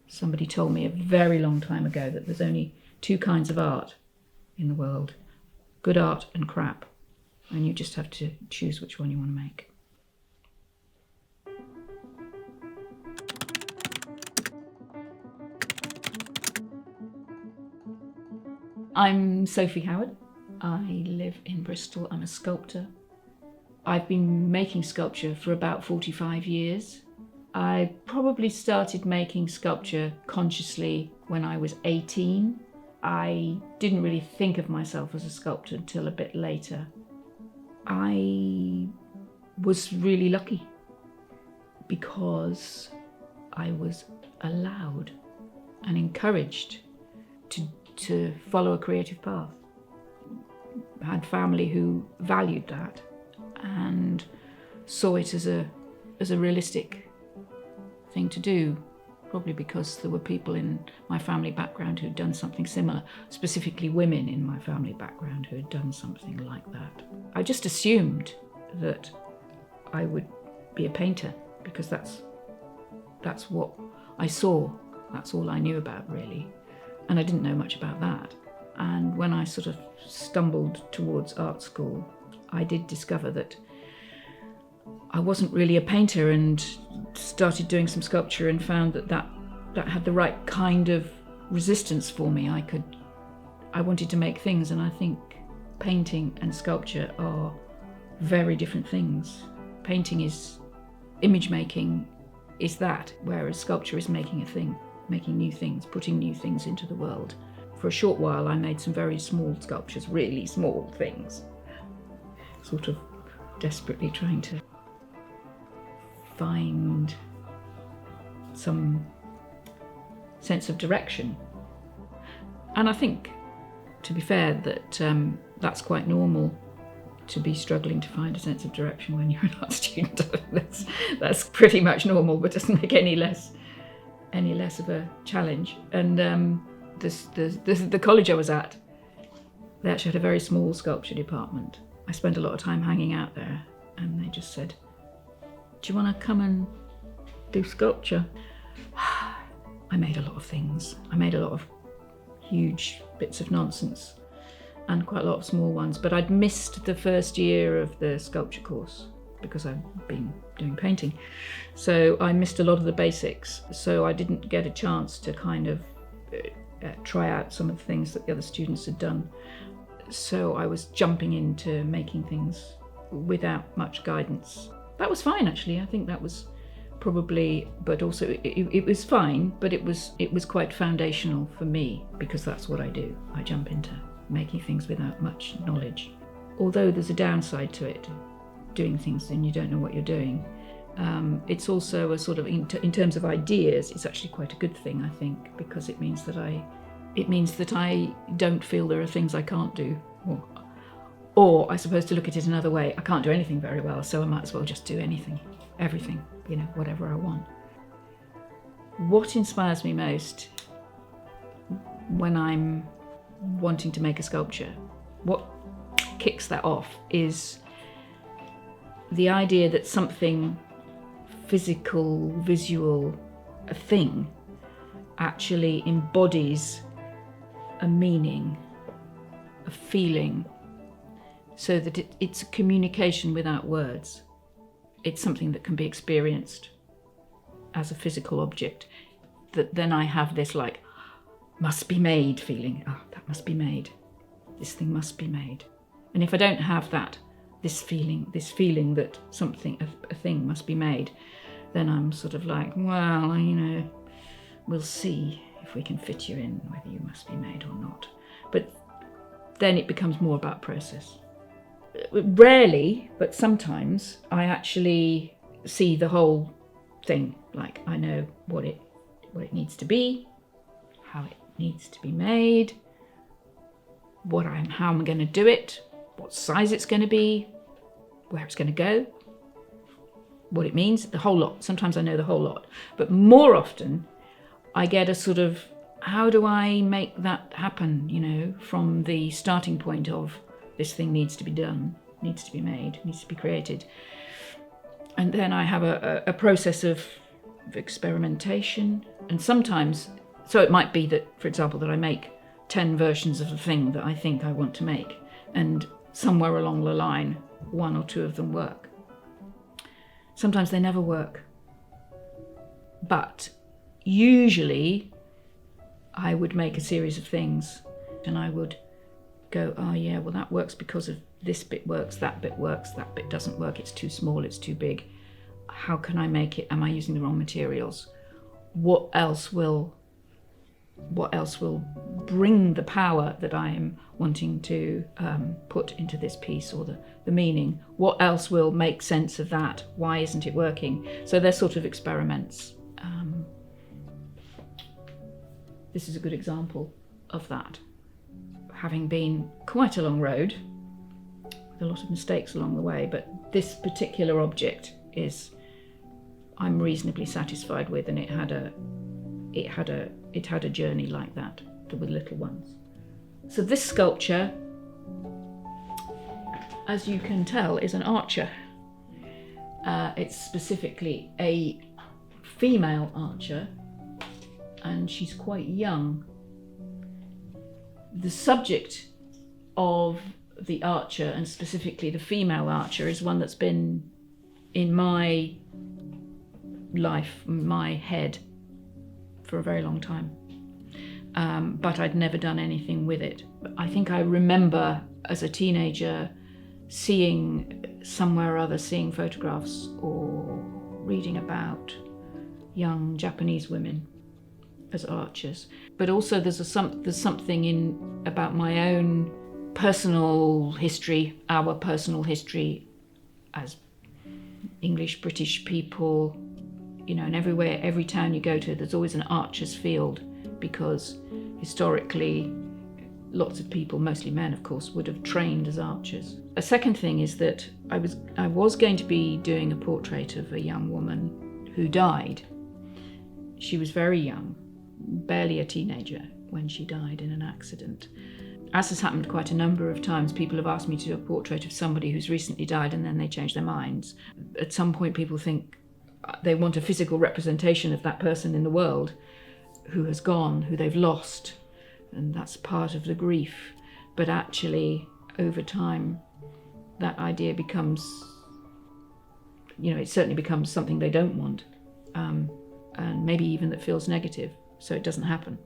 Somebody told me a very long time ago that there's only two kinds of art in the world: good art and crap. And you just have to choose which one you want to make. I'm Sophie Howard. I live in Bristol. I'm a sculptor. I've been making sculpture for about 45 years. I probably started making sculpture consciously when I was 18. I didn't really think of myself as a sculptor until a bit later. I was really lucky because I was allowed and encouraged to follow a creative path. I had family who valued that and saw it as a realistic thing to do, probably because there were people in my family background who'd done something similar, specifically women in my family background who had done something like that. I just assumed that I would be a painter because that's what I saw. That's all I knew about, really. And I didn't know much about that. And when I sort of stumbled towards art school, I did discover that I wasn't really a painter, and started doing some sculpture and found that had the right kind of resistance for me. I wanted to make things, and I think painting and sculpture are very different things. Painting is image making, is that, whereas sculpture is making a thing, making new things, putting new things into the world. For a short while I made some very small sculptures, really small things, sort of desperately trying to find some sense of direction. And I think, to be fair, that that's quite normal, to be struggling to find a sense of direction when you're an art student. That's pretty much normal, but doesn't make any less of a challenge. And the college I was at, they actually had a very small sculpture department. I spent a lot of time hanging out there, and they just said, "Do you want to come and do sculpture?" I made a lot of things. I made a lot of huge bits of nonsense and quite a lot of small ones, but I'd missed the first year of the sculpture course because I've been doing painting. So I missed a lot of the basics. So I didn't get a chance to kind of try out some of the things that the other students had done. So I was jumping into making things without much guidance. That was fine, actually. I think that was probably, but also it was fine, but it was quite foundational for me, because that's what I do. I jump into making things without much knowledge. Although there's a downside to it, doing things and you don't know what you're doing. It's also a sort of, in terms of ideas, it's actually quite a good thing, I think, because it means that I don't feel there are things I can't do, or I suppose, to look at it another way, I can't do anything very well, so I might as well just do anything, everything, whatever I want. What inspires me most when I'm wanting to make a sculpture, what kicks that off, is the idea that something physical, visual, a thing, actually embodies a meaning, a feeling, so that it's a communication without words. It's something that can be experienced as a physical object, that then I have this like, must be made feeling. Oh, that must be made. This thing must be made. And if I don't have that, this feeling that something, a thing must be made, then I'm sort of like, well, we'll see if we can fit you in, whether you must be made or not. But then it becomes more about process. Rarely, but sometimes, I actually see the whole thing. Like, I know what it needs to be, how it needs to be made, how I'm going to do it, what size it's going to be, where it's going to go, what it means, the whole lot. Sometimes I know the whole lot, but more often I get a sort of, how do I make that happen, from the starting point of this thing needs to be done, needs to be made, needs to be created. And then I have a process of experimentation, And sometimes, so it might be that, for example, that I make 10 versions of the thing that I think I want to make, and somewhere along the line, 1 or 2 of them work. Sometimes they never work. But usually I would make a series of things and I would go, oh yeah, well that works because of this bit works, that bit doesn't work, it's too small, it's too big. How can I make it? Am I using the wrong materials? What else will bring the power that I am wanting to put into this piece, or the meaning? What else will make sense of that? Why isn't it working? So they're sort of experiments. This is a good example of that. Having been quite a long road, with a lot of mistakes along the way, but this particular object I'm reasonably satisfied with, and it had a journey like that with little ones. So this sculpture, as you can tell, is an archer. It's specifically a female archer, and she's quite young. The subject of the archer, and specifically the female archer, is one that's been in my life, my head, for a very long time. But I'd never done anything with it. I think I remember as a teenager seeing photographs or reading about young Japanese women as archers. But also there's something about my own personal history, our personal history as English, British people, and everywhere, every town you go to, there's always an archer's field, because historically lots of people, mostly men of course, would have trained as archers. A second thing is that I was going to be doing a portrait of a young woman who died. She was very young, barely a teenager when she died in an accident. As has happened quite a number of times, people have asked me to do a portrait of somebody who's recently died and then they change their minds. At some point people think they want a physical representation of that person in the world who has gone, who they've lost, and that's part of the grief. But actually, over time, that idea becomes, it certainly becomes something they don't want, and maybe even that feels negative, so it doesn't happen.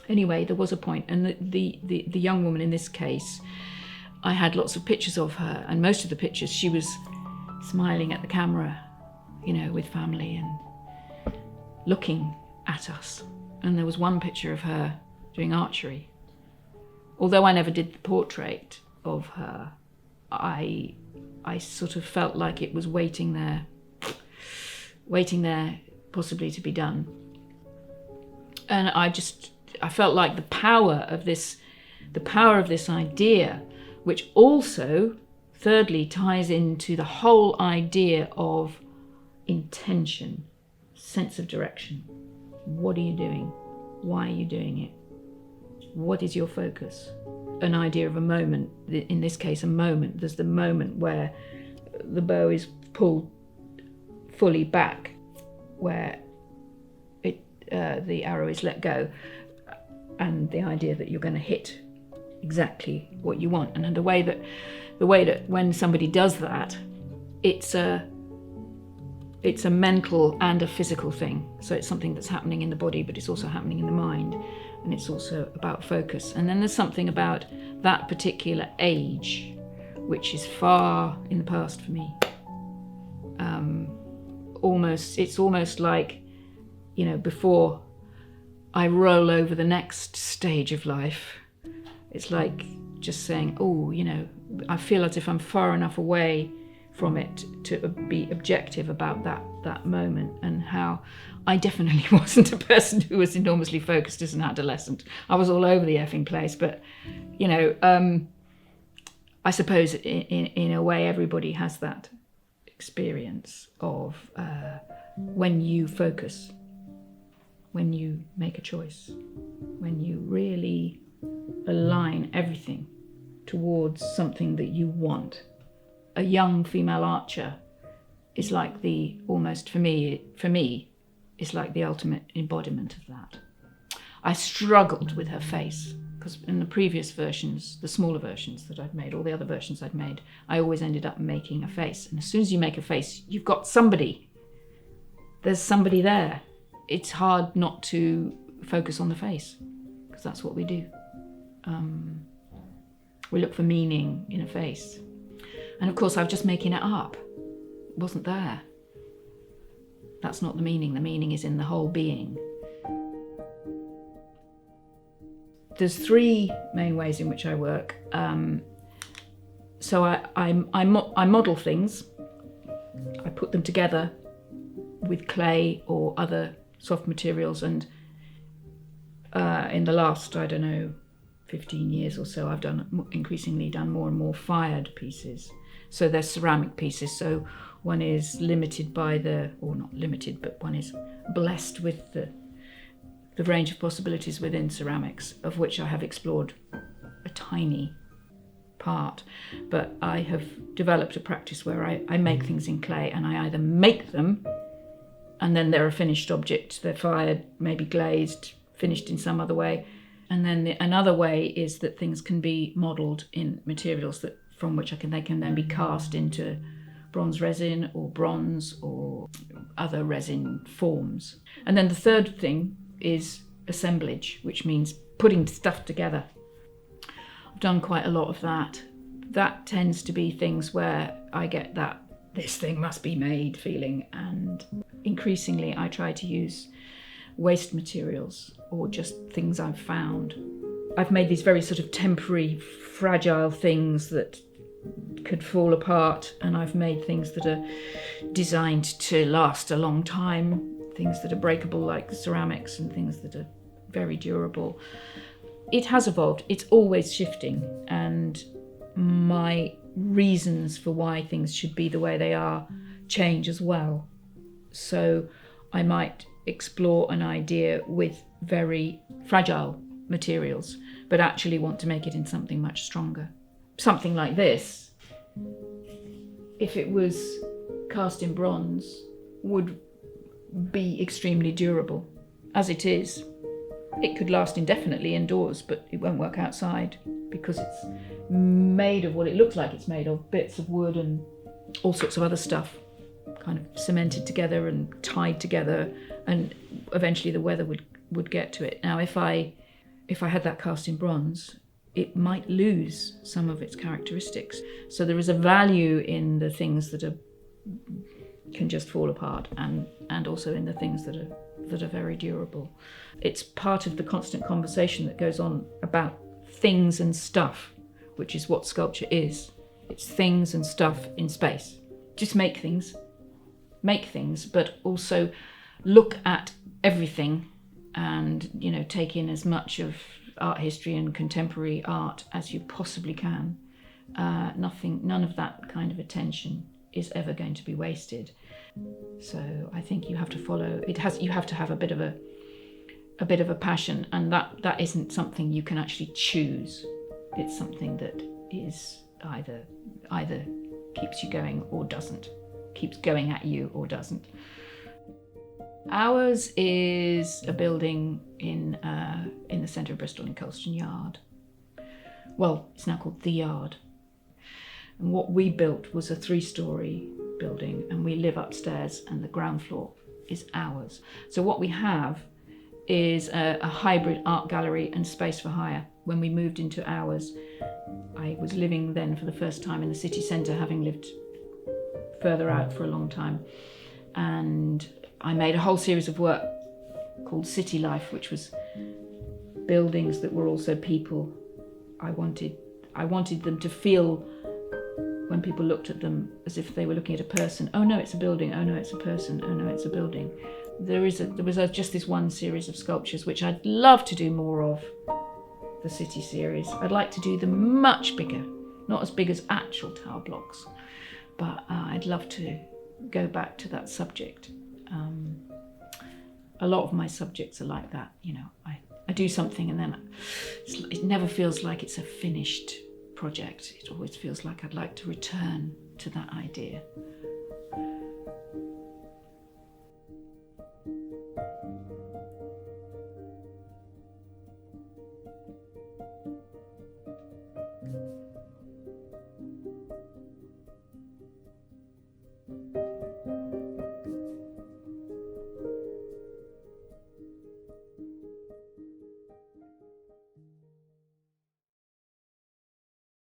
Anyway, there was a point, and the young woman in this case, I had lots of pictures of her, and most of the pictures she was smiling at the camera, with family and looking at us. And there was one picture of her doing archery. Although I never did the portrait of her, I sort of felt like it was waiting there possibly to be done. And I felt like the power of this idea, which also thirdly ties into the whole idea of intention, sense of direction. What are you doing? Why are you doing it? What is your focus? An idea of a moment, in this case a moment. There's the moment where the bow is pulled fully back, where the arrow is let go, and the idea that you're going to hit exactly what you want. And the way that when somebody does that, it's a mental and a physical thing. So it's something that's happening in the body, but it's also happening in the mind, and it's also about focus. And then there's something about that particular age, which is far in the past for me. It's almost like, before I roll over the next stage of life, it's like just saying, I feel as if I'm far enough away from it to be objective about that moment, and how I definitely wasn't a person who was enormously focused as an adolescent. I was all over the effing place, but I suppose in a way everybody has that experience of when you focus, when you make a choice, when you really align everything towards something that you want. A young female archer is like for me, is like the ultimate embodiment of that. I struggled with her face because in the previous versions, the smaller versions that I'd made, all the other versions I'd made, I always ended up making a face. And as soon as you make a face, you've got somebody. There's somebody there. It's hard not to focus on the face because that's what we do. We look for meaning in a face. And of course, I was just making it up. It wasn't there. That's not the meaning. The meaning is in the whole being. There's three main ways in which I work. So I model things. I put them together with clay or other soft materials, and in the last, 15 years or so, I've increasingly done more and more fired pieces. So they're ceramic pieces. So one is limited by not limited, but one is blessed with the range of possibilities within ceramics, of which I have explored a tiny part. But I have developed a practice where I make things in clay, and I either make them and then they're a finished object, they're fired, maybe glazed, finished in some other way. And then another way is that things can be modelled in materials from which they can then be cast into bronze resin or bronze or other resin forms. And then the third thing is assemblage, which means putting stuff together. I've done quite a lot of that. That tends to be things where I get that this thing must be made feeling, and increasingly I try to use waste materials or just things I've found. I've made these very sort of temporary, fragile things that could fall apart, and I've made things that are designed to last a long time, things that are breakable like ceramics and things that are very durable. It has evolved. It's always shifting, and my reasons for why things should be the way they are change as well. So I might explore an idea with very fragile materials, but actually want to make it in something much stronger. Something like this, if it was cast in bronze, would be extremely durable. As it is, it could last indefinitely indoors, but it won't work outside because it's made of what it looks like it's made of, bits of wood and all sorts of other stuff, kind of cemented together and tied together, and eventually the weather would get to it. Now, if I had that cast in bronze, it might lose some of its characteristics. So there is a value in the things that can just fall apart, and also in the things that are very durable. It's part of the constant conversation that goes on about things and stuff, which is what sculpture is. It's things and stuff in space. Just make things, but also look at everything and, take in as much of art history and contemporary art as you possibly can. None of that kind of attention is ever going to be wasted. So I think you have to follow. You have to have a bit of a passion, and that isn't something you can actually choose. It's something that is either keeps you going or doesn't, keeps going at you or doesn't. Ours is a building in the centre of Bristol in Colston Yard. Well, it's now called The Yard. And what we built was a 3-storey building, and we live upstairs, and the ground floor is ours. So what we have is a hybrid art gallery and space for hire. When we moved into ours, I was living then for the first time in the city centre, having lived further out for a long time. And I made a whole series of work called City Life, which was buildings that were also people. I wanted them to feel, when people looked at them, as if they were looking at a person. Oh no, it's a building. Oh no, it's a person. Oh no, it's a building. There was just this one series of sculptures which I'd love to do more of, the city series. I'd like to do them much bigger, not as big as actual tower blocks, but I'd love to go back to that subject. A lot of my subjects are like that. I do something and then it never feels like it's a finished project. It always feels like I'd like to return to that idea.